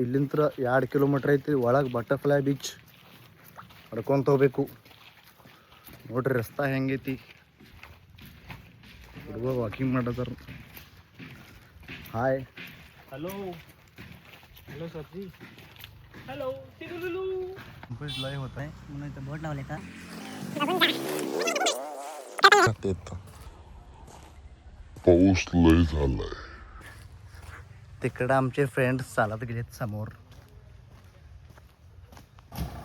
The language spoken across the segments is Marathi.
ಇಲ್ಲಿಂದ 2 ಕಿಲೋಮೀಟರ್ ಐತಿ ಒಳಗೆ ಬಟರ್ಫ್ಲೈ ಬೀಚ್ ನಡ್ಕೊಂತ ಹೋಗ್ಬೇಕು ನೋಡ್ರಿ ರಸ್ತಾ ಹೆಂಗೈತಿ ಹುಡುಗ ವಾಕಿಂಗ್ ಮಾಡತಾರ ಹಾಯ್ हेलो हेलो सर जी हेलो टिलुलुलु लय होत आहे म्हणून इथं बोट लावले का पाऊस लय झालाय तिकडं आमचे फ्रेंड्स चालत गेलेत समोर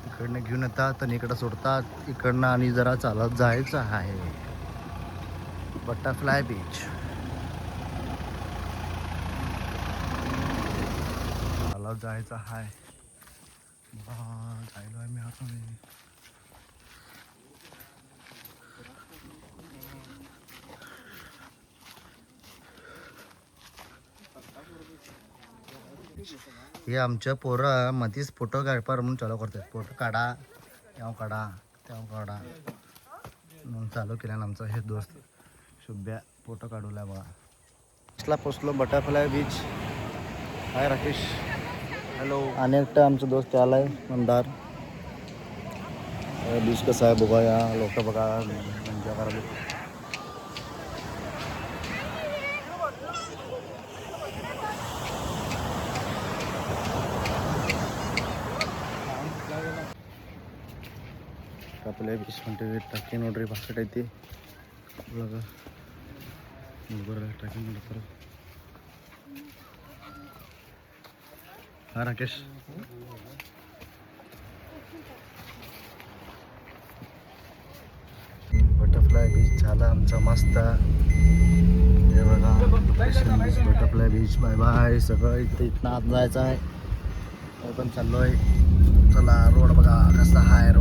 इकडनं घेऊन येतात आणि इकडं सोडतात इकडनं आणि जरा चालत जायचं आहे बटरफ्लाय बीच चालत जायचं आहे जायलो आहे मी आतमध्ये हे आमच्या पोरं मध्येच फोटो काढपार म्हणून चालू करतात फोटो काढा तेव्हा काढा तेव्हा काढा म्हणून चालू केल्यानं आमचा हे दोस्त शुभ्या फोटो काढूला बघा कसला पोचलो बटरफ्लाय बीच हाय राकेश हॅलो अनेकटा आमचा दोस्त आलाय मंदार बीच कसं आहे बघा या लोक बघा एन्जॉय करायला आपल्या बीच म्हणजे टाकी नोड्री बास्केट ಐತಿ ಒಳಗೆ ಹುಡುಗರು ಟ್ರೆಕಿಂಗ್ ಮಾಡ್ತಾರೆ ಹಾಂ ರಾಕೇಶ್ बटरफ्लाय बीच झाला आमचा मस्त हे बघा बटरफ्लाय बीच बाय बाय सगळं इथं आत जायचं आहे आपण चाललो आहे चला रोड बघा कसा आहे